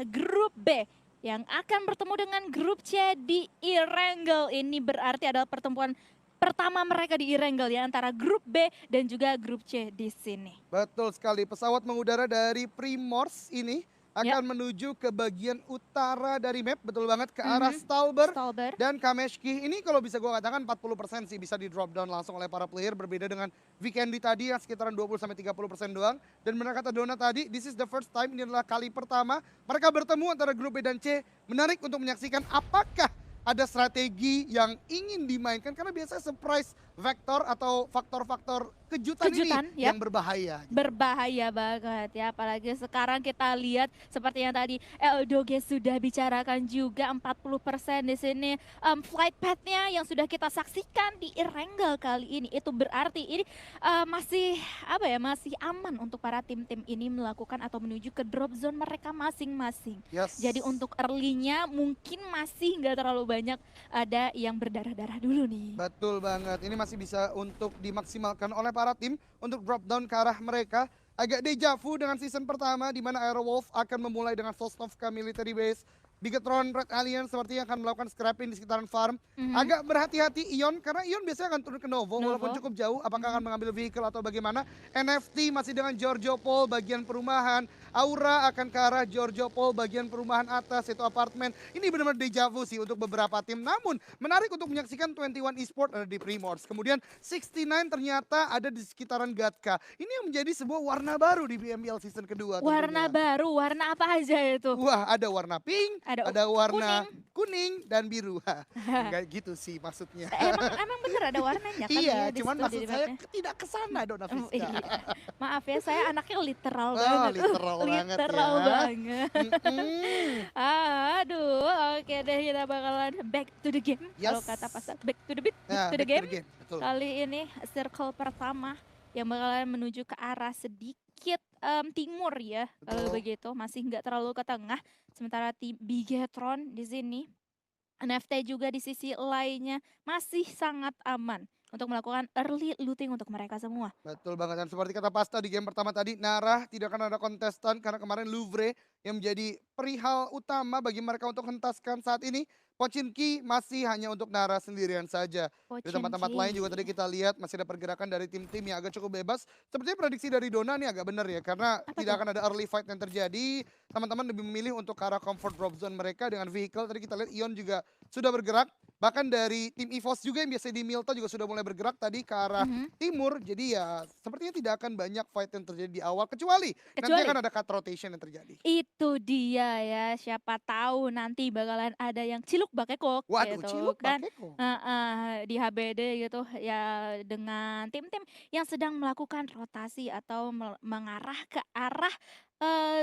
grup B yang akan bertemu dengan grup C di Erangel. Ini berarti adalah pertemuan pertama mereka di Erangel ya, antara grup B dan juga grup C di sini. Betul sekali, pesawat mengudara dari Primors ini Ya, akan menuju ke bagian utara dari map, betul banget, ke arah mhm, Stalber Stolber. dan Kameshki. Ini kalau bisa gue katakan 40% sih bisa di drop down langsung oleh para player, berbeda dengan Vikendi tadi yang sekitaran 20-30% doang. Dan benar kata Dona tadi, this is the first time, ini adalah kali pertama mereka bertemu antara grup B dan C. Menarik untuk menyaksikan apakah ada strategi yang ingin dimainkan, karena biasanya surprise vector atau faktor-faktor kejutan ini Kejutan ya. yang berbahaya. Berbahaya banget ya, apalagi sekarang kita lihat seperti yang tadi Eldoge sudah bicarakan juga 40% di sini flight path-nya yang sudah kita saksikan di Erangel kali ini. Itu berarti ini masih apa ya, masih aman untuk para tim-tim ini melakukan atau menuju ke drop zone mereka masing-masing. Yes. Jadi untuk early-nya mungkin masih nggak terlalu banyak ada yang berdarah-darah dulu nih. Betul banget, ini masih bisa untuk dimaksimalkan oleh para tim untuk drop down ke arah mereka. Agak deja vu dengan season pertama di mana Aerowolf akan memulai dengan Sosnovka Military Base. Bigetron Red Alliance sepertinya akan melakukan scrapping di sekitaran farm. Mhm. Agak berhati-hati Ion, karena Ion biasanya akan turun ke Novo, walaupun Novo. cukup jauh. Apakah akan mengambil vehicle atau bagaimana? NFT masih dengan Giorgio Paul bagian perumahan. Aura akan ke arah Giorgio Paul bagian perumahan atas, itu apartemen. Ini benar-benar deja vu sih untuk beberapa tim. Namun menarik untuk menyaksikan 21 Esport ada di Primors. Kemudian 69 ternyata ada di sekitaran Gatka. Ini yang menjadi sebuah warna baru di BMPL season kedua Warna tentunya. baru, warna apa aja itu? Wah, ada warna pink, Ada ada warna kuning. kuning dan biru. Hah, kayak gitu sih maksudnya. Emang bener ada warnanya kan Iya, ya di cuman situ maksud di saya mapnya? tidak ke sana Dona Oh, Fiska. iya. Maaf ya, saya anaknya literal Oh, banget. literal banget Literal ya. banget. Mm-mm. Aduh, oke deh, kita bakalan back to the game. Kalau Yes. kata pasar, back to the beat, back Nah, to the back to game. the game, betul. Kali ini circle pertama yang bakalan menuju ke arah sedikit timur ya. Kalau Betul. begitu masih nggak terlalu ke tengah. Sementara tim Bigetron di sini, NFT juga di sisi lainnya masih sangat aman untuk melakukan early looting untuk mereka semua. Betul banget, dan seperti kata Pasta di game pertama tadi, Nara tidak akan ada kontestan karena kemarin Louvre yang menjadi perihal utama bagi mereka untuk hentaskan saat ini. Pochinki masih hanya untuk Nara sendirian saja. Di tempat-tempat lain juga tadi Pochinki. kita lihat masih ada pergerakan dari tim-tim yang agak cukup bebas. Sepertinya prediksi dari Dona nih agak benar ya, karena Apa tidak tuh? akan ada early fight yang terjadi. Teman-teman lebih memilih untuk ke arah comfort drop zone mereka dengan vehicle. Tadi kita lihat Ion juga sudah bergerak. Bahkan dari tim EVOS juga yang biasanya di Milta juga sudah mulai bergerak tadi ke arah Mhm. timur. Jadi ya sepertinya tidak akan banyak fight yang terjadi di awal, kecuali nanti Kecuali akan ada cut rotation yang terjadi. itu dia ya, siapa tahu nanti bakalan ada yang ciluk bakekok Waduh, gitu Ciluk kan. Bakeko. Heeh, di HBD gitu ya, dengan tim-tim yang sedang melakukan rotasi atau mengarah ke arah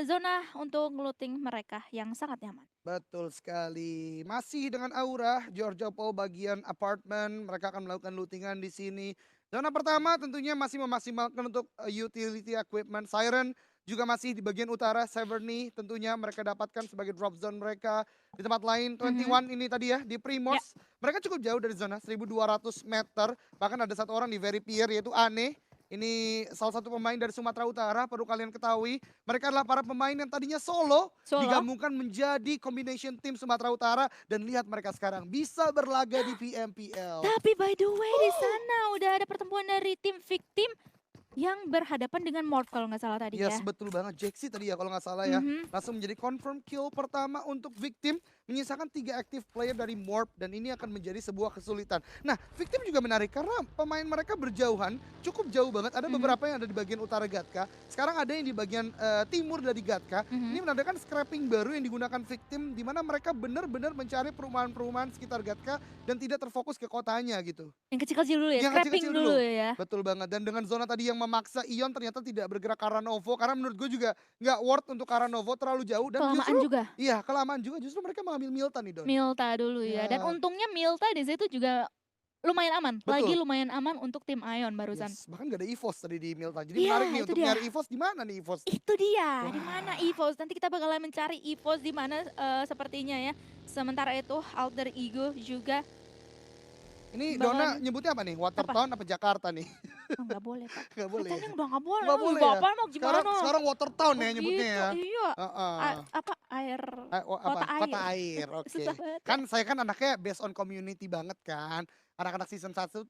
zona untuk looting mereka yang sangat nyaman. Betul sekali. Masih dengan Aura, Giorgio Paul bagian apartemen, mereka akan melakukan lootingan di sini. Zona pertama tentunya masih memaksimalkan untuk utility equipment. Siren juga masih di bagian utara, Severny tentunya mereka dapatkan sebagai drop zone mereka. Di tempat lain, Mhm. 21 ini tadi ya, di Ya, Primors, mereka cukup jauh dari zona, 1200 meter. Bahkan ada satu orang di very pier, yaitu Ane. Ini salah satu pemain dari Sumatera Utara, perlu kalian ketahui. Mereka adalah para pemain yang tadinya solo, Solo. digabungkan menjadi combination tim Sumatera Utara, dan lihat mereka sekarang bisa berlaga di VMPL. Tapi by the way di sana udah ada pertemuan dari tim victim yang berhadapan dengan Morph kalau nggak salah tadi Yes, ya. betul banget. Jaxi tadi ya kalau nggak salah ya. Mhm. Langsung menjadi confirm kill pertama untuk Victim. Menyisakan 3 active player dari Morph. Dan ini akan menjadi sebuah kesulitan. Nah, Victim juga menarik karena pemain mereka berjauhan. Cukup jauh banget. Ada Mhm. beberapa yang ada di bagian utara Gatka. Sekarang ada yang di bagian timur dari Gatka. Mhm. Ini menandakan scrapping baru yang digunakan Victim. Di mana mereka benar-benar mencari perumahan-perumahan sekitar Gatka. Dan tidak terfokus ke kotanya gitu. Yang kecil-kecil dulu ya, Yang scrapping kecil-kecil dulu dulu. ya. Betul banget, dan dengan zona tadi yang memaksa Ion ternyata tidak bergerak ke arah Novo, karena menurut gue juga nggak worth untuk ke arah Novo, terlalu jauh, dan justru Kelamaan juga. iya kelamaan juga, justru mereka mengambil Milta nih Don. Milta dulu ya, dan Ya, untungnya Milta di situ juga lumayan aman, lagi betul. lumayan aman untuk tim Ion barusan. Yes, bahkan gak ada EVOS tadi di Milta. Jadi menarik Iya, nih itu untuk dia. nyari EVOS di mana nih EVOS? Itu dia, di mana Wah, EVOS? Nanti kita bakalan mencari EVOS di mana sepertinya ya. Sementara itu Alter Ego juga ini Dona bakalan nyebutnya apa nih? apa? Watertown apa Jakarta nih? Oh, nggak boleh Pak. Nggak boleh ya? Katanya udah nggak boleh. Nggak Oh, boleh ya? Bapak mau Sekarang gimana? sekarang Watertown Oh ya nyebutnya gitu, ya? iya. Heeh. Apa air, Apa? kota Kota air. air, oke. Susah banget ya. Kan saya kan anaknya based on community banget kan. Anak-anak season satu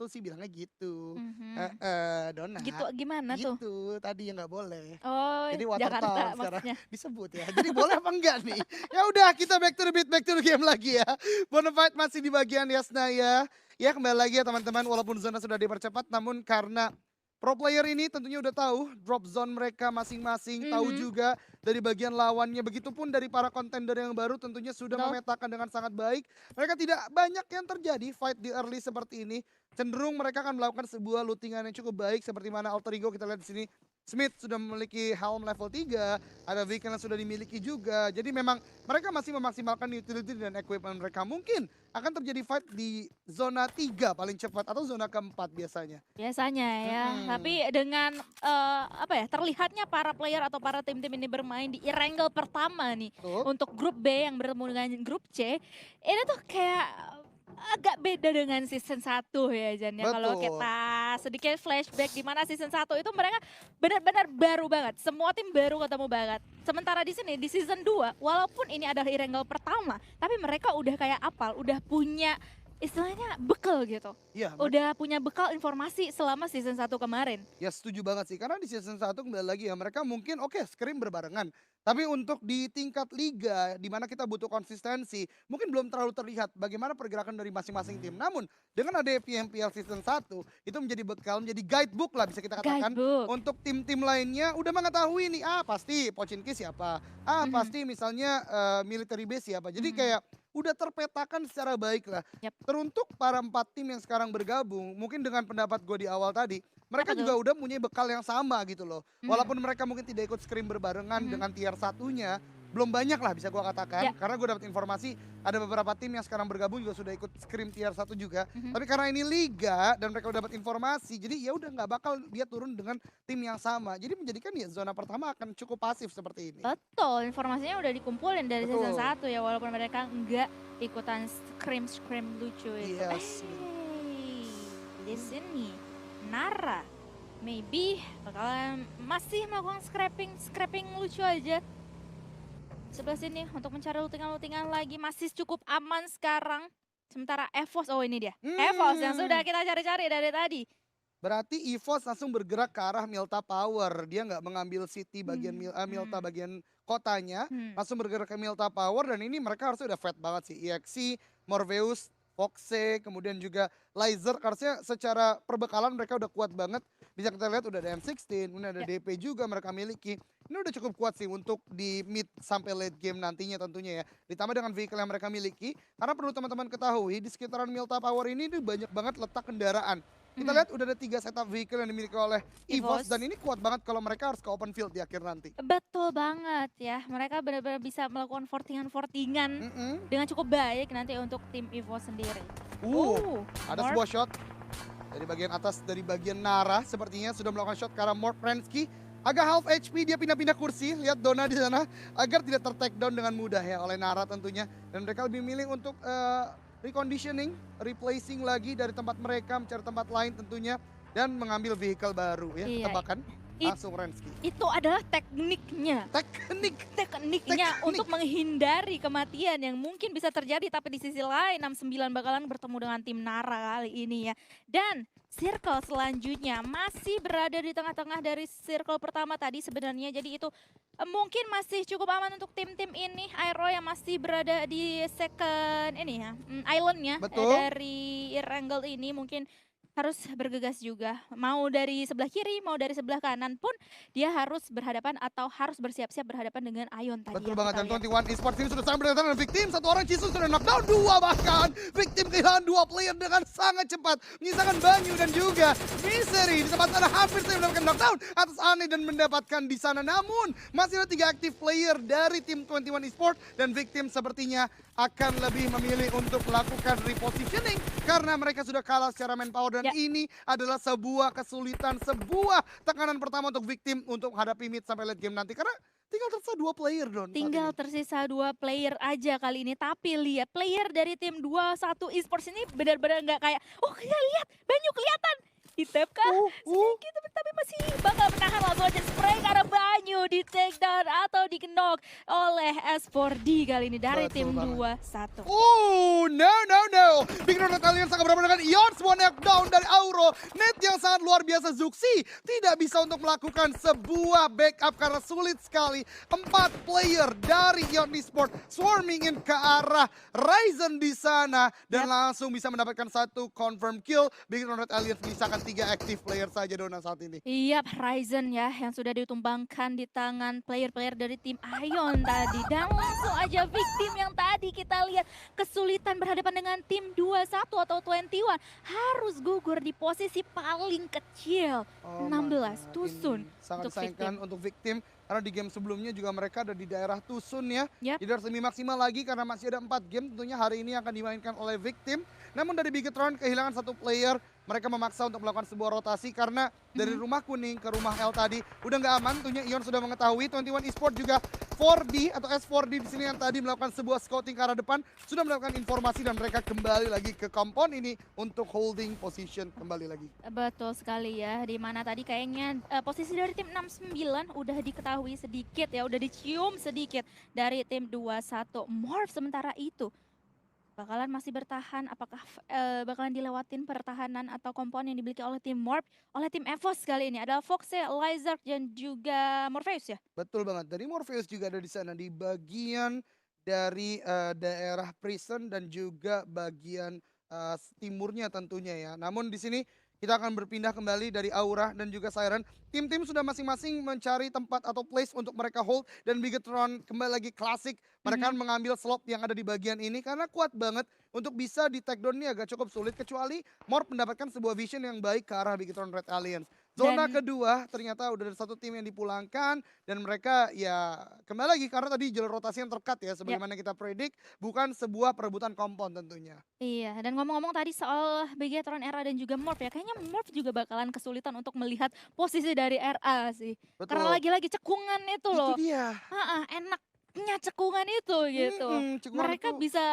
sih bilangnya gitu. Mhm. Heeh, Gitu Dona. gimana tuh? Gitu, tadi yang nggak boleh. Oh, Jadi water town Jakarta sekarang maksudnya? disebut ya. Jadi boleh apa enggak nih? Ya udah kita back to the beat, back to the game lagi ya. Bonafide masih di bagian Yasna ya. Ya kembali lagi ya teman-teman, walaupun zona sudah dipercepat namun karena pro player ini tentunya udah tahu drop zone mereka masing-masing, tahu Mhm, juga dari bagian lawannya, begitupun dari para kontender yang baru tentunya sudah betul. memetakan dengan sangat baik. Mereka tidak banyak yang terjadi fight di early seperti ini. Cenderung mereka akan melakukan sebuah lootingan yang cukup baik seperti mana Alter Ego kita lihat di sini. Smith sudah memiliki helm level 3, ada vehicle yang sudah dimiliki juga. Jadi memang mereka masih memaksimalkan utility dan equipment mereka. Mungkin akan terjadi fight di zona 3 paling cepat atau zona keempat biasanya. Biasanya ya, Mm-mm. tapi dengan, apa ya, terlihatnya para player atau para tim-tim ini bermain di Erangel pertama nih, Betul, untuk grup B yang bertemu dengan grup C, ini tuh kayak agak beda dengan season 1 ya Jan ya. Kalau betul. kita sedikit flashback di mana season 1 itu mereka benar-benar baru banget, semua tim baru ketemu banget. Sementara di sini di season 2 walaupun ini adalah Erangel pertama, tapi mereka udah kayak apal, udah punya istilahnya bekal gitu. Iya, Udah punya bekal informasi selama season 1 kemarin. ya setuju banget sih, karena di season 1 kembali lagi ya, mereka mungkin oke scrim berbarengan. Tapi untuk di tingkat liga, di mana kita butuh konsistensi, mungkin belum terlalu terlihat bagaimana pergerakan dari masing-masing tim. Namun, dengan ada PMPL season 1, itu menjadi bekal, menjadi guidebook lah bisa kita katakan. Guidebook. Untuk tim-tim lainnya udah mengetahui nih, pasti Pochinki siapa, Mhm, pasti misalnya military base siapa. Jadi mhm. kayak udah terpetakan secara baik lah. Yap. Teruntuk para 4 tim yang sekarang bergabung, mungkin dengan pendapat gue di awal tadi, Apa mereka tuh? juga udah punya bekal yang sama gitu loh. Mhm, Walaupun mereka mungkin tidak ikut scrim berbarengan mhm. dengan tier satunya, belum banyak lah bisa gua Ya, katakan. Karena gue dapat informasi ada beberapa tim yang sekarang bergabung juga sudah ikut scrim tier satu juga. mhm. Tapi karena ini liga dan mereka udah dapat informasi, jadi ya udah nggak bakal dia turun dengan tim yang sama. Jadi menjadikan ya zona pertama akan cukup pasif seperti ini. Betul, informasinya udah dikumpulin dari season Betul. 1 ya walaupun mereka enggak ikutan scrim-scrim lucu itu. Yes. Di sini Nara maybe bakalan masih melakukan scrapping lucu aja. Sebelah sini untuk mencari lootingan-lootingan lagi masih cukup aman sekarang. Sementara Evos, oh ini dia. Evos yang sudah Hmm. kita cari-cari dari tadi. Berarti EVOS langsung bergerak ke arah Milta Power. Dia nggak mengambil city bagian Milta Hmm, bagian kotanya, hmm. langsung bergerak ke Milta Power dan ini mereka harusnya udah fat banget sih. EXC, Morpheus, Foxe, kemudian juga Laser harusnya secara perbekalan mereka udah kuat banget. Bisa kita lihat udah ada M16, kemudian ada Ya, DP juga mereka miliki. Ini udah cukup kuat sih untuk di mid sampai late game nantinya tentunya ya. Ditambah dengan vehicle yang mereka miliki. Karena perlu teman-teman ketahui di sekitaran Milta Power ini tuh banyak banget letak kendaraan. Kita mhm. lihat udah ada 3 setup vehicle yang dimiliki oleh EVOS dan Evos. ini kuat banget kalau mereka harus ke open field di akhir nanti. Betul banget ya, mereka benar-benar bisa melakukan fortingan-fortingan Mhm. dengan cukup baik nanti untuk tim Evo sendiri. Uh, ada Morph. sebuah shot dari bagian atas dari bagian Nara sepertinya sudah melakukan shot ke arah Morph Prensky. Agak half HP dia pindah-pindah kursi, lihat Dona di sana agar tidak ter-take down dengan mudah ya oleh Nara tentunya dan mereka lebih milih untuk reconditioning, replacing lagi dari tempat mereka mencari tempat lain tentunya dan mengambil vehicle baru ya, Iya, tebakan it langsung Rensky. itu adalah tekniknya. Teknik, Tekniknya untuk menghindari kematian yang mungkin bisa terjadi tapi di sisi lain 69 bakalan bertemu dengan tim Nara kali ini ya. Dan circle selanjutnya masih berada di tengah-tengah dari circle pertama tadi sebenarnya. Jadi itu mungkin masih cukup aman untuk tim-tim ini. Aero yang masih berada di second ini ya, islandnya betul. dari Erangel ini mungkin harus bergegas juga. Mau dari sebelah kiri, mau dari sebelah kanan pun dia harus berhadapan atau harus bersiap-siap berhadapan dengan Ion tadi Betul yang banget, kita dan lihat. 21 Esports ini sudah sangat berdekatan dengan Victim. Satu orang Chisu sudah knockdown, dua bahkan. Victim kehilangan dua player dengan sangat cepat. Menyisakan Banyu dan juga Misery. Di tempat sana hampir saja mendapatkan knockdown atas Ane dan mendapatkan di sana. Namun masih ada 3 aktif player dari tim 21 Esports. Dan Victim sepertinya akan lebih memilih untuk melakukan repositioning. Karena mereka sudah kalah secara manpower. Dan Ya. ini adalah sebuah kesulitan, sebuah tekanan pertama untuk Victim untuk menghadapi mid sampai late game nanti. Karena tinggal tersisa 2 player Don saat Tinggal ini. tersisa 2 player aja kali ini. Tapi lihat player dari tim 21 Esports ini benar-benar nggak kayak, oh kita lihat Banyu kelihatan. Ditap kah? Sedikit tapi masih bakal menahan langsung aja spray karena Banyu di take down atau di-knock oleh S4D kali ini dari Betul tim banget. 2-1. Oh, no. Big Red Alliance sangat berapa dengan Ion, semua knockdown dari Auro. Net yang sangat luar biasa, Zuxi tidak bisa untuk melakukan sebuah backup karena sulit sekali. 4 player dari Ion Esport swarming in ke arah Ryzen di sana dan langsung bisa mendapatkan satu confirm kill. Big Red Alliance menyisakan 3 active player saja Dona saat ini. Iya, Ryzen ya yang sudah ditumbangkan di tangan player-player dari tim Ion tadi. Dan langsung aja victim yang tadi kita lihat kesulitan berhadapan dengan tim 21 atau 21 harus gugur di posisi paling kecil. Oh 16 my God, Tusun ini sangat untuk disayangkan victim. untuk victim karena di game sebelumnya juga mereka ada di daerah Tusun ya. Yap. Jadi harus lebih maksimal lagi karena masih ada 4 game tentunya hari ini akan dimainkan oleh victim. Namun dari Bigetron kehilangan satu player, mereka memaksa untuk melakukan sebuah rotasi karena dari rumah kuning ke rumah L tadi udah nggak aman. Tentunya Ion sudah mengetahui 21 Esport juga 4D atau S4D di sini yang tadi melakukan sebuah scouting ke arah depan sudah melakukan informasi dan mereka kembali lagi ke compound ini untuk holding position kembali lagi. Betul sekali ya, di mana tadi kayaknya posisi dari tim 69 udah diketahui sedikit ya, udah dicium sedikit dari tim 21 Morph. Sementara itu bakalan masih bertahan, apakah bakalan dilewatin pertahanan atau kompon yang dimiliki oleh tim Morph, oleh tim EVOS kali ini adalah Foxe, Lizard dan juga Morpheus ya? Betul banget. Dari Morpheus juga ada di sana di bagian dari daerah prison dan juga bagian timurnya tentunya ya. Namun di sini kita akan berpindah kembali dari Aura dan juga Siren. Tim-tim sudah masing-masing mencari tempat atau place untuk mereka hold dan Bigetron kembali lagi klasik. Mereka akan mengambil slot yang ada di bagian ini karena kuat banget untuk bisa di take down ini agak cukup sulit kecuali Morph mendapatkan sebuah vision yang baik ke arah Bigetron Red Alliance. Zona Dan kedua ternyata udah ada satu tim yang dipulangkan dan mereka ya kembali lagi karena tadi jalur rotasi yang terkat ya sebagaimana kita predik bukan sebuah perebutan kompon tentunya. iya, dan ngomong-ngomong tadi soal Bigetron RA dan juga Morph ya, kayaknya Morph juga bakalan kesulitan untuk melihat posisi dari RA sih. Karena Betul. lagi-lagi cekungan itu Itu loh. dia. Enaknya cekungan itu gitu. Cekungan Mereka itu bisa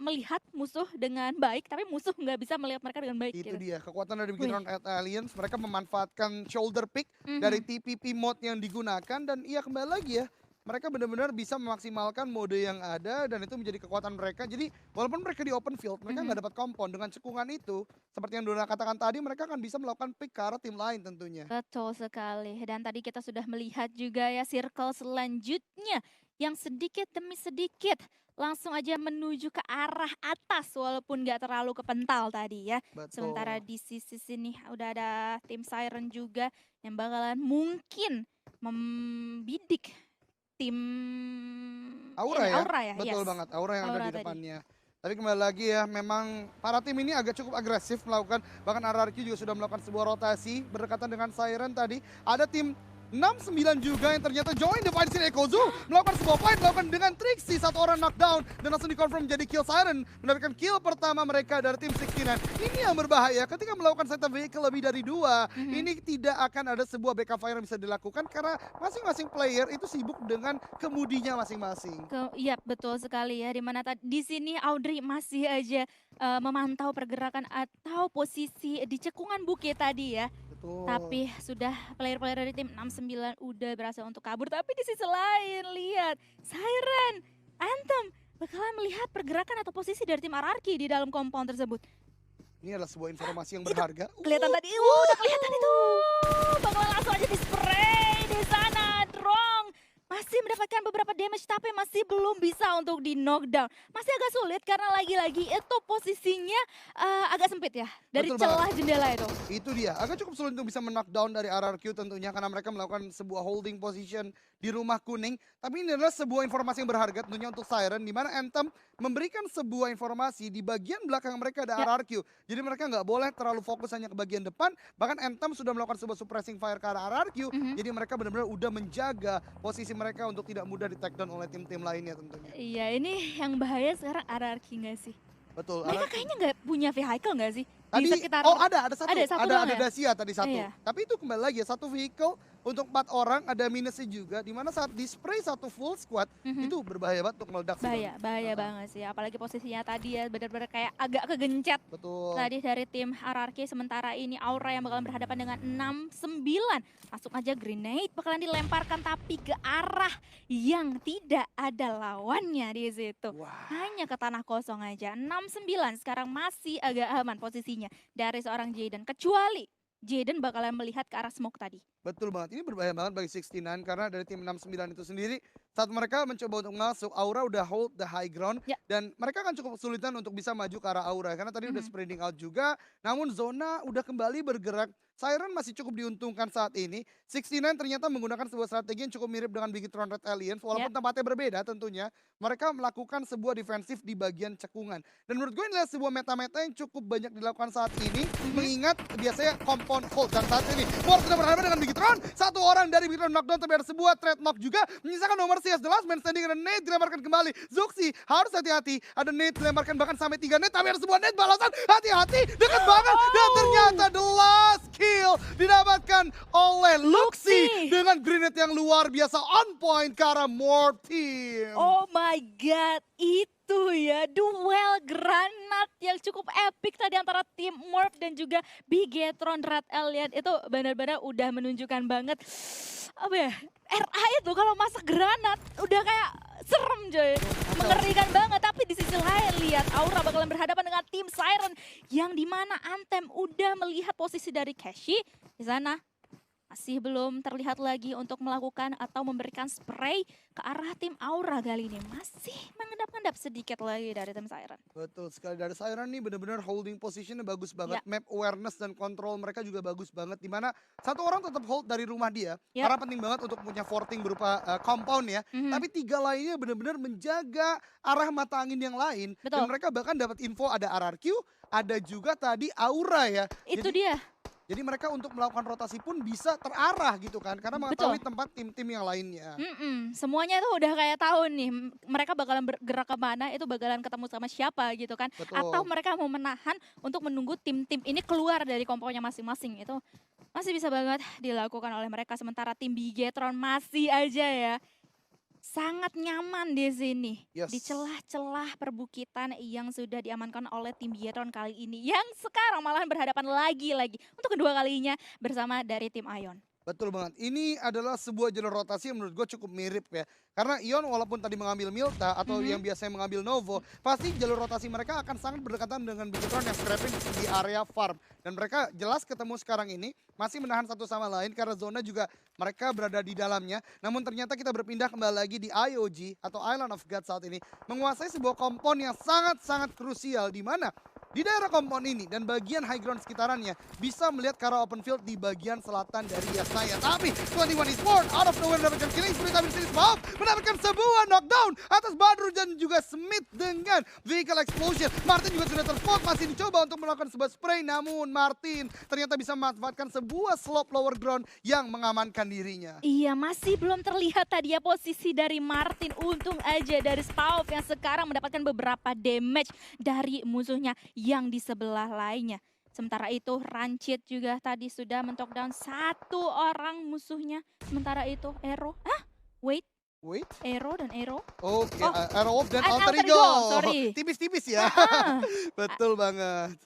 melihat musuh dengan baik, tapi musuh nggak bisa melihat mereka dengan baik itu gitu. dia kekuatan dari Wih. Bigetron Alliance mereka memanfaatkan shoulder pick Mhm. dari TPP mode yang digunakan dan iya kembali lagi ya mereka benar-benar bisa memaksimalkan mode yang ada dan itu menjadi kekuatan mereka. Jadi walaupun mereka di open field mereka nggak dapat kompon dengan cekungan itu seperti yang Dona katakan tadi mereka akan bisa melakukan pick ke arah tim lain tentunya. Betul sekali. Dan tadi kita sudah melihat juga ya circle selanjutnya yang sedikit demi sedikit langsung aja menuju ke arah atas walaupun nggak terlalu kepental tadi ya. Sementara Betul. di sisi sini udah ada tim Siren juga yang bakalan mungkin membidik tim Aura ini ya, Aura ya, betul yes. banget Aura yang ada Aura di tadi. depannya. Tapi kembali lagi ya, memang para tim ini agak cukup agresif melakukan, bahkan RRQ juga sudah melakukan sebuah rotasi berdekatan dengan Siren tadi. Ada tim 69 juga yang ternyata join the fight sini. Ekozu melakukan sebuah fight, melakukan dengan Trixie, satu orang knockdown dan langsung dikonfirm jadi kill Siren. Mendapatkan kill pertama mereka dari tim 69. Ini yang berbahaya ketika melakukan set vehicle lebih dari 2. Ini tidak akan ada sebuah backup fire yang bisa dilakukan karena masing-masing player itu sibuk dengan kemudinya masing-masing. Iya betul sekali ya, dimana di sini Audrey masih aja memantau pergerakan atau posisi di cekungan bukit tadi ya. Betul. Tapi sudah player-player dari tim 69 udah berhasil untuk kabur. Tapi di sisi lain lihat Siren, Anthem bakalan melihat pergerakan atau posisi dari tim RRQ di dalam compound tersebut. Ini adalah sebuah informasi yang berharga. Kelihatan tadi, udah kelihatan itu. Bakalan langsung aja di spray di sana, Drong. Masih mendapatkan beberapa damage tapi masih belum bisa untuk di knockdown. Masih agak sulit karena lagi-lagi itu posisinya agak sempit ya. Dari Betul celah banget. jendela itu. Itu dia, agak cukup sulit untuk bisa knockdown dari RRQ tentunya karena mereka melakukan sebuah holding position di rumah kuning. Tapi ini adalah sebuah informasi yang berharga tentunya untuk Siren di mana Anthem memberikan sebuah informasi di bagian belakang mereka ada Ya. RRQ. Jadi mereka nggak boleh terlalu fokus hanya ke bagian depan. Bahkan Anthem sudah melakukan sebuah suppressing fire ke arah RRQ. Jadi mereka benar-benar udah menjaga posisi mereka untuk tidak mudah di take down oleh tim-tim lainnya tentunya. Iya, ini yang bahaya sekarang RRQ nggak sih? Betul. Mereka kayaknya nggak punya vehicle nggak sih? Di Tadi sekitar ada satu, ada satu doang ada ya? Dacia tadi satu. Iya. Tapi itu kembali lagi ya satu vehicle untuk 4 orang ada minusnya juga, dimana saat di spray satu full squad itu berbahaya banget untuk meledak sih. Bahaya, bahaya banget sih. Apalagi posisinya tadi ya benar-benar kayak agak kegencet Betul. tadi dari tim RRQ. Sementara ini Aura yang bakalan berhadapan dengan 6-9. Langsung aja grenade bakalan dilemparkan tapi ke arah yang tidak ada lawannya di situ. Wah. Hanya ke tanah kosong aja. 6-9 sekarang masih agak aman posisinya dari seorang Jaden. Kecuali Jaden bakalan melihat ke arah smoke tadi. Betul banget, ini berbahaya banget bagi 69 karena dari tim 69 itu sendiri saat mereka mencoba untuk masuk, Aura udah hold the high ground Ya. dan mereka akan cukup kesulitan untuk bisa maju ke arah Aura karena tadi udah spreading out juga, namun zona udah kembali bergerak. Siren masih cukup diuntungkan saat ini. 69 ternyata menggunakan sebuah strategi yang cukup mirip dengan Bigetron Red Aliens walaupun tempatnya berbeda tentunya. Mereka melakukan sebuah defensif di bagian cekungan. Dan menurut gue ini adalah sebuah meta-meta yang cukup banyak dilakukan saat ini mengingat biasanya compound hold dan saat ini Mort sudah berhadapan dengan Bigetron. Satu orang dari Bigetron knockdown tapi ada sebuah trade knock juga menyisakan nomor CS the last man standing dan nade dilemparkan kembali. Zuxi harus hati-hati. Ada nade dilemparkan bahkan sampai 3 nade tapi ada sebuah nade balasan. Hati-hati dekat banget dan ternyata the last kill didapatkan oleh Luxi dengan grenade yang luar biasa on point ke arah Morph Team. Oh my god, itu ya duel granat yang cukup epic tadi antara tim Morph dan juga Bigetron Red Alien. Itu benar-benar udah menunjukkan banget apa ya, RA itu kalau masak granat udah kayak serem coy, mengerikan banget. Tapi di sisi lain lihat Aura bakalan berhadapan dengan tim Siren yang dimana Anthem udah melihat posisi dari Cashy di sana. Masih belum terlihat lagi untuk melakukan atau memberikan spray ke arah tim Aura kali ini. Masih mengendap-endap sedikit lagi dari tim Siren. Betul sekali, dari Siren nih benar-benar holding positionnya bagus banget. Ya. Map awareness dan kontrol mereka juga bagus banget. Dimana satu orang tetap hold dari rumah dia. Ya. Karena penting banget untuk punya forting berupa compound ya. Tapi 3 lainnya benar-benar menjaga arah mata angin yang lain. Betul. Dan mereka bahkan dapat info ada RRQ, ada juga tadi Aura ya. Itu dia. Jadi mereka untuk melakukan rotasi pun bisa terarah gitu kan. Karena mengetahui tempat tim-tim yang lainnya. Semuanya itu udah kayak tahu nih mereka bakalan bergerak kemana, itu bakalan ketemu sama siapa gitu kan. Betul. Atau mereka mau menahan untuk menunggu tim-tim ini keluar dari komponya masing-masing. Itu masih bisa banget dilakukan oleh mereka. Sementara tim Bigetron masih aja ya sangat nyaman di sini. Yes. Di celah-celah perbukitan yang sudah diamankan oleh tim Bigetron kali ini. Yang sekarang malahan berhadapan lagi-lagi untuk kedua kalinya bersama dari tim Ion. Betul banget. Ini adalah sebuah jalur rotasi yang menurut gue cukup mirip ya. Karena Ion walaupun tadi mengambil Milta atau yang biasanya mengambil Novo, pasti jalur rotasi mereka akan sangat berdekatan dengan Bigetron yang scrapping di area farm. Dan mereka jelas ketemu sekarang ini masih menahan satu sama lain karena zona juga mereka berada di dalamnya. Namun ternyata kita berpindah kembali lagi di IOG atau Island of God saat ini. Menguasai sebuah kompon yang sangat-sangat krusial di mana di daerah kompon ini dan bagian high ground sekitarannya bisa melihat ke arah open field di bagian selatan dari Yasnaya. Tapi 21 Esports out of nowhere mendapatkan killing spree tapi disini Smop mendapatkan sebuah knockdown atas Badru dan juga Smith dengan vehicle explosion. Martin juga sudah terspot, masih dicoba untuk melakukan sebuah spray namun Martin ternyata bisa memanfaatkan sebuah slope lower ground yang mengamankan dirinya. Iya, masih belum terlihat tadi ya posisi dari Martin. Untung aja dari Spauf yang sekarang mendapatkan beberapa damage dari musuhnya yang di sebelah lainnya. Sementara itu Rancid juga tadi sudah mentok down satu orang musuhnya. Sementara itu Aero, wait, Aero dan Aero. Oke, Oh, Arrow dan Alter Alter Ego, Ego. sorry. Tipis-tipis ya. Betul banget.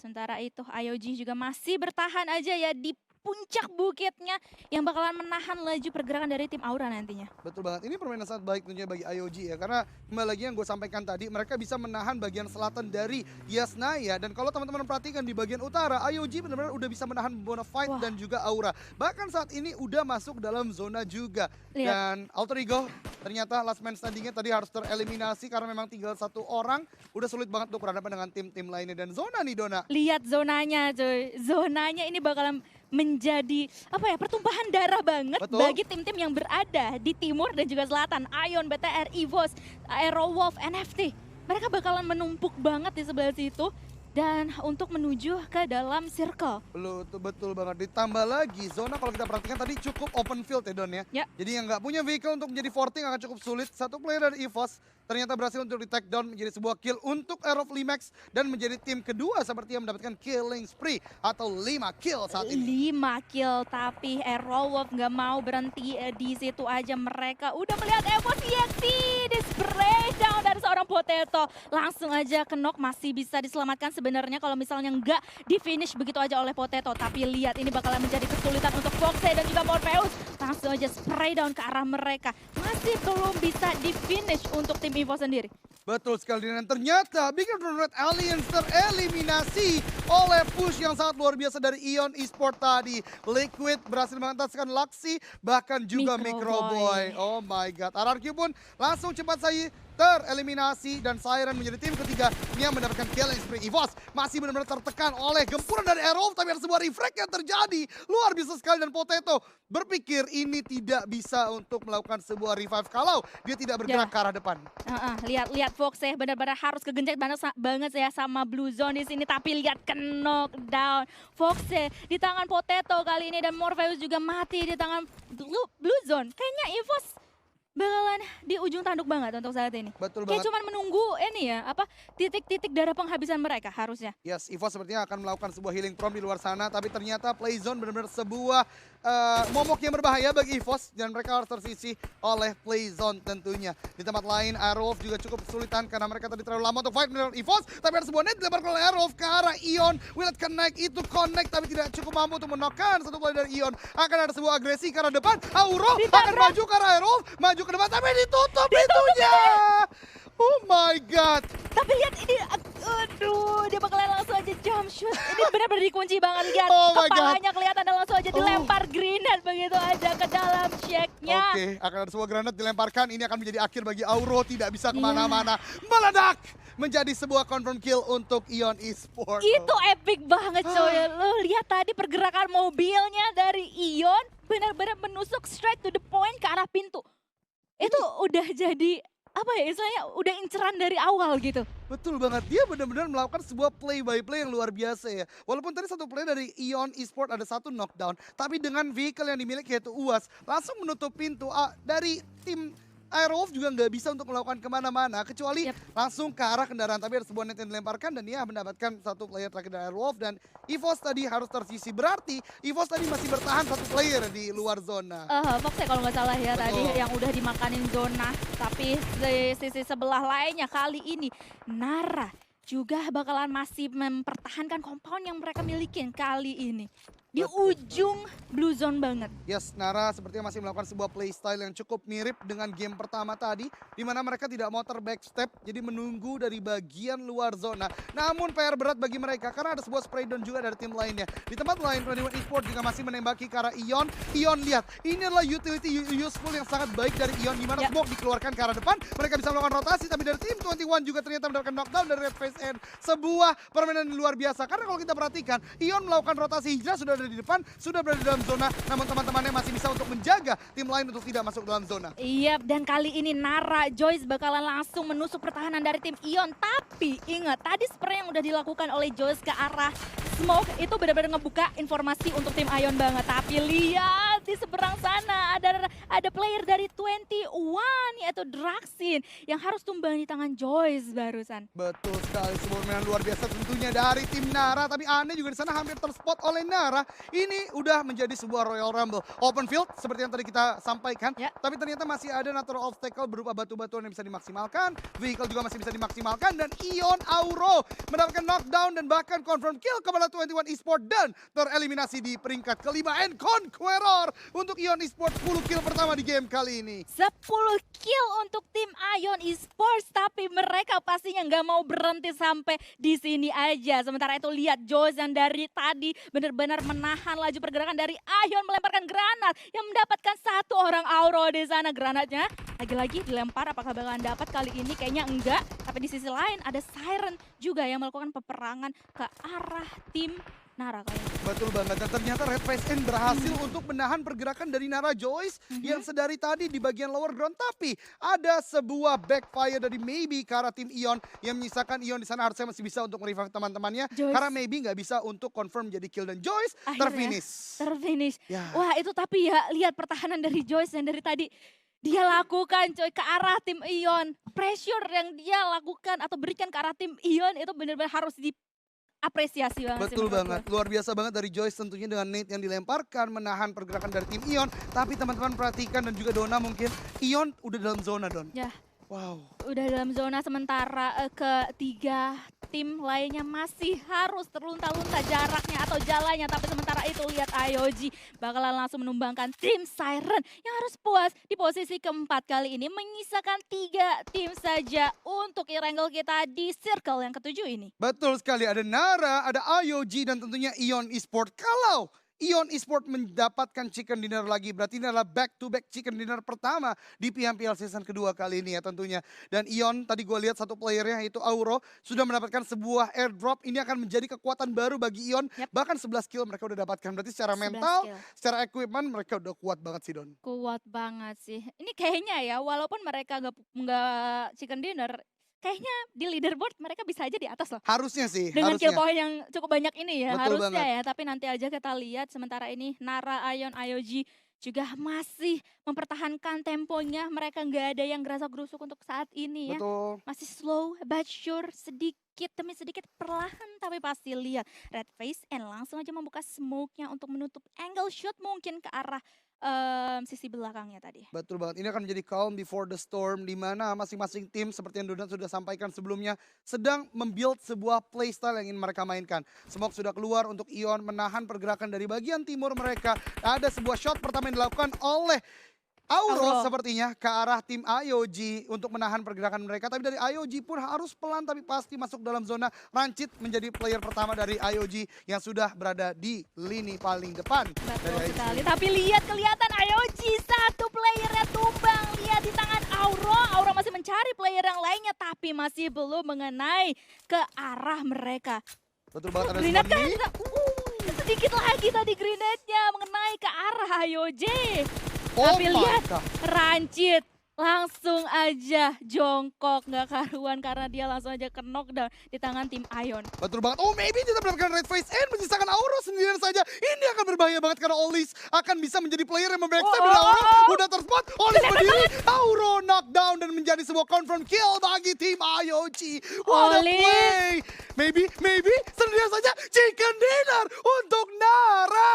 Sementara itu IOG juga masih bertahan aja ya di puncak bukitnya yang bakalan menahan laju pergerakan dari tim Aura nantinya. Betul banget, ini permainan sangat baik tentunya bagi IOG ya. Karena kembali lagi yang gue sampaikan tadi, mereka bisa menahan bagian selatan dari Yasnaya. Dan kalau teman-teman perhatikan di bagian utara, IOG benar-benar udah bisa menahan Bonafide dan juga Aura. Bahkan saat ini udah masuk dalam zona juga. Lihat. Dan Alter Ego ternyata last man standingnya tadi harus tereliminasi karena memang tinggal satu orang. Udah sulit banget untuk berhadapan dengan tim-tim lainnya. Dan zona nih Dona. Lihat zonanya coy, zonanya ini bakalan menjadi apa ya, pertumpahan darah banget. Betul. Bagi tim-tim yang berada di timur dan juga selatan. Ion, BTR, EVOS, Aerowolf, NFT. Mereka bakalan menumpuk banget di sebelah situ. dan untuk menuju ke dalam circle. Betul banget. Ditambah lagi, zona kalau kita perhatikan tadi cukup open field ya Don ya. Ya. Jadi yang nggak punya vehicle untuk menjadi 14 akan cukup sulit. Satu player dari EVOS ternyata berhasil untuk di take down menjadi sebuah kill untuk Air of Limax. Dan menjadi tim kedua seperti yang mendapatkan killing spree atau 5 kill saat ini. 5 kill, tapi Aerowolf nggak mau berhenti di situ aja. Mereka udah melihat EVOS EXP, this breakdown dari seorang Potato. Langsung aja ke knock, masih bisa diselamatkan sebenarnya kalau misalnya nggak di finish begitu aja oleh Potato. Tapi lihat ini bakalan menjadi kesulitan untuk Foxy dan juga Morpheus. Langsung aja spray down ke arah mereka. Masih belum bisa di finish untuk tim EVOS sendiri. Betul sekali, dan ternyata Big Red Alliance tereliminasi oleh push yang sangat luar biasa dari Ion Esport tadi. Liquid berhasil mengentaskan Luxy, bahkan juga Microboy. Oh my god, RRQ pun langsung cepat saja tereliminasi dan Siren menjadi tim ketiga yang mendapatkan killing spree. EVOS masih benar-benar tertekan oleh gempuran dari Aerowolf, tapi ada sebuah refrag yang terjadi. Luar biasa sekali, dan Potato berpikir ini tidak bisa untuk melakukan sebuah revive kalau dia tidak bergerak ke arah depan. Lihat Fox ya, benar-benar harus kegencet banget ya sama Blue Zone di sini, tapi lihat ke knockdown Fox ya di tangan Potato kali ini, dan Morpheus juga mati di tangan Blue Zone. Kayaknya EVOS bakalan di ujung tanduk banget untuk saat ini. Betul Kayak banget. cuman menunggu ini ya, titik-titik darah penghabisan mereka harusnya. Yes, EVOS sepertinya akan melakukan sebuah healing prompt di luar sana, tapi ternyata Playzone benar-benar sebuah momok yang berbahaya bagi EVOS, dan mereka harus tersisih oleh Playzone tentunya. Di tempat lain, Aerowolf juga cukup kesulitan karena mereka tadi terlalu lama untuk fight dengan EVOS, tapi ada sebuah net dilemparkan oleh Aerowolf ke arah Ion. Will it connect? Itu connect, tapi tidak cukup mampu untuk menokkan satu player dari Ion. Akan ada sebuah agresi ke arah depan, Auro akan maju ke arah Aerowolf, maju ke depan, tapi ditutup pintunya. Oh my god. Tapi lihat ini, aduh, dia bakalan langsung aja jump shoot. Ini benar-benar dikunci banget, lihat. Oh my Kepalanya kelihatan, dan langsung aja dilempar grenade begitu aja ke dalam checknya. Oke, akan ada sebuah granat dilemparkan. Ini akan menjadi akhir bagi Auro, tidak bisa kemana-mana. Meledak menjadi sebuah confirm kill untuk Ion Esport. Itu epic banget coy. Lo lihat tadi pergerakan mobilnya dari Ion benar-benar menusuk straight to the point ke arah pintu. Itu udah jadi apa ya istilahnya, udah inceran dari awal gitu. Betul banget, dia benar-benar melakukan sebuah play by play yang luar biasa ya. Walaupun tadi satu play dari Ion Esport ada satu knockdown, tapi dengan vehicle yang dimiliki yaitu UAS langsung menutup pintu dari tim Aerowolf juga nggak bisa untuk melakukan kemana-mana kecuali langsung ke arah kendaraan. Tapi ada sebuah net yang dilemparkan dan dia mendapatkan satu player terakhir dari Aerowolf, dan EVOS tadi harus tersisi. Berarti EVOS tadi masih bertahan satu player di luar zona. Fox ya kalau nggak salah ya. Betul. Tadi yang udah dimakanin zona. Tapi di sisi sebelah lainnya kali ini Nara juga bakalan masih mempertahankan compound yang mereka miliki kali ini. Di ujung blue zone banget. Yes, Nara sepertinya masih melakukan sebuah playstyle yang cukup mirip dengan game pertama tadi, di mana mereka tidak mau terbackstep, jadi menunggu dari bagian luar zona. Namun PR berat bagi mereka karena ada sebuah spray down juga dari tim lainnya. Di tempat lain, 21 Esport juga masih menembaki ke arah Ion. Ion lihat, ini adalah utility useful yang sangat baik dari Ion, di mana smoke dikeluarkan ke arah depan. Mereka bisa melakukan rotasi, tapi dari tim 21 juga ternyata mendapatkan knockdown dari Red Face End. Sebuah permainan yang luar biasa, karena kalau kita perhatikan, Ion melakukan rotasi hijrah sudah di depan, sudah berada di dalam zona, namun teman-temannya masih bisa untuk menjaga tim lain untuk tidak masuk dalam zona. Iya, dan kali ini Nara Joyce bakalan langsung menusuk pertahanan dari tim Ion. Tapi ingat, tadi spray yang udah dilakukan oleh Joyce ke arah smoke itu benar-benar ngebuka informasi untuk tim Ion banget. Tapi lihat di seberang sana ada player dari 21 yaitu Draxin yang harus tumbang di tangan Joyce barusan. Betul sekali, sebuah permainan luar biasa tentunya dari tim Nara, tapi aneh juga di sana hampir terspot oleh Nara. Ini udah menjadi sebuah Royal Rumble open field seperti yang tadi kita sampaikan, tapi ternyata masih ada natural obstacle berupa batu-batuan yang bisa dimaksimalkan, vehicle juga masih bisa dimaksimalkan, dan Ion Auro mendapatkan knockdown dan bahkan confirm kill kepada 21 Esport dan tereliminasi di peringkat kelima and Conqueror untuk Ion Esport 10 kill pertama di game kali ini. 10 kill untuk tim Ion Esports, tapi mereka pastinya nggak mau berhenti sampai di sini aja. Sementara itu lihat Joyce yang dari tadi benar-benar menahan laju pergerakan dari Ion, melemparkan granat yang mendapatkan satu orang Auro di sana. Granatnya lagi-lagi dilempar, apakah bakalan dapat kali ini? Kayaknya enggak. Tapi di sisi lain ada Siren juga yang melakukan peperangan ke arah tim Nara kayaknya. Betul banget, dan ternyata Red Face N berhasil untuk menahan pergerakan dari Nara Joyce yang sedari tadi di bagian lower ground. Tapi ada sebuah backfire dari Maybe ke arah tim Ion yang menyisakan Ion di sana harusnya masih bisa untuk merevive teman-temannya. Joyce. Karena Maybe nggak bisa untuk confirm jadi kill dan Joyce Akhirnya terfinish. Ya. Wah itu tapi ya lihat pertahanan dari Joyce yang dari tadi dia lakukan coy ke arah tim Ion. Pressure yang dia lakukan atau berikan ke arah tim Ion itu benar-benar harus diapresiasi banget sih Betul menurut banget, gue. luar biasa banget dari Joyce tentunya dengan nade yang dilemparkan menahan pergerakan dari tim Ion. Tapi teman-teman perhatikan dan juga Dona mungkin, Ion udah dalam zona Don. Ya, Wow. udah dalam zona sementara ketiga tim lainnya masih harus terlunta-lunta jaraknya atau jalannya. Tapi sementara itu lihat IOG bakalan langsung menumbangkan tim Siren yang harus puas di posisi keempat kali ini. Menyisakan 3 tim saja untuk Irangel kita di circle yang ketujuh ini. Betul sekali, ada Nara, ada IOG dan tentunya Ion Esport. Kalau Ion Esport mendapatkan chicken dinner lagi, berarti ini adalah back to back chicken dinner pertama di PMPL season kedua kali ini ya tentunya. Dan Ion tadi gue lihat satu playernya yaitu Auro sudah mendapatkan sebuah airdrop. Ini akan menjadi kekuatan baru bagi Ion. Yap. Bahkan 11 kill mereka udah dapatkan. Berarti secara 11 mental, kill. secara equipment mereka udah kuat banget sih Don. Kuat banget sih. Ini kayaknya ya walaupun mereka nggak chicken dinner, kayaknya di leaderboard mereka bisa aja di atas loh. Harusnya sih, Dengan kill harusnya. point yang cukup banyak ini ya Betul harusnya banget. ya. Tapi nanti aja kita lihat sementara ini Nara, Ion, IOG juga masih mempertahankan temponya. Mereka nggak ada yang gerasa-gerusuk untuk saat ini ya. Betul. Masih slow but sure, sedikit demi sedikit perlahan tapi pasti lihat. Red Face and langsung aja membuka smoke-nya untuk menutup angle shot mungkin ke arah sisi belakangnya tadi. Betul banget, ini akan menjadi calm before the storm di mana masing-masing tim seperti yang Donat sudah sampaikan sebelumnya sedang membuild sebuah playstyle yang ingin mereka mainkan. Smoke sudah keluar untuk Ion menahan pergerakan dari bagian timur mereka. Ada sebuah shot pertama yang dilakukan oleh Auro sepertinya ke arah tim IOG untuk menahan pergerakan mereka. Tapi dari IOG pun harus pelan tapi pasti masuk dalam zona. Rancid menjadi player pertama dari IOG yang sudah berada di lini paling depan. Betul sekali. Tapi lihat kelihatan IOG satu playernya tumbang. Lihat di tangan Auro. Auro masih mencari player yang lainnya tapi masih belum mengenai ke arah mereka. Betul banget, ada Grenade kan Zoni. juga. Sedikit lagi tadi grenade-nya mengenai ke arah IOG. Oh Tapi my lihat God. Rancid langsung aja jongkok nggak karuan karena dia langsung aja ke knockdown di tangan tim Ion. Betul banget. Oh, maybe tidak mendapatkan Red Face and menyisakan Auro sendirian saja. Ini akan berbahaya banget karena Olis akan bisa menjadi player yang membackstab dan Auro udah terspot. Olis berdiri, Auro knockdown dan menjadi sebuah confirm kill bagi tim IOG. What a Olis. play. Maybe sendirian saja chicken dinner untuk Nara.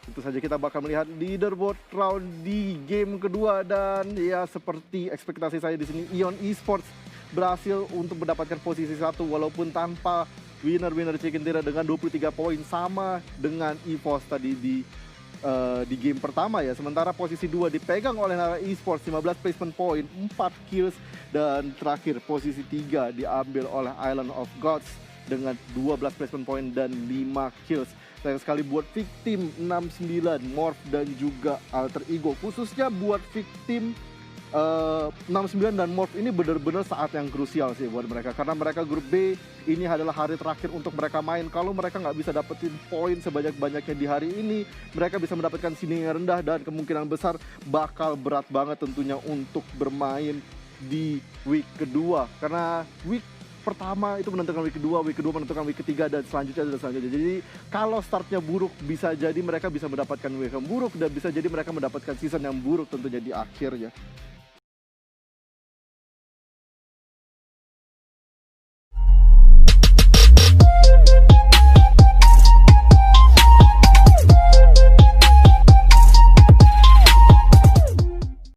Tentu saja kita bakal melihat leaderboard round di game kedua dan ya seperti ekspektasi saya di sini Ion Esports berhasil untuk mendapatkan posisi 1 walaupun tanpa winner chicken dinner dengan 23 poin sama dengan EVOS tadi di game pertama ya. Sementara posisi 2 dipegang oleh Nara Esports 15 placement point, 4 kills dan terakhir posisi 3 diambil oleh Island of Gods dengan 12 placement point dan 5 kills. Sayang sekali buat victim 69, Morph dan juga Alter Ego. Khususnya buat victim 69 dan Morph ini benar-benar saat yang krusial sih buat mereka. Karena mereka grup B, ini adalah hari terakhir untuk mereka main. Kalau mereka nggak bisa dapetin poin sebanyak-banyaknya di hari ini, mereka bisa mendapatkan seeding yang rendah dan kemungkinan besar bakal berat banget tentunya untuk bermain di week kedua. Karena week pertama itu menentukan week kedua menentukan week ketiga dan selanjutnya. Jadi kalau startnya buruk bisa jadi mereka bisa mendapatkan week yang buruk dan bisa jadi mereka mendapatkan season yang buruk tentunya di akhirnya.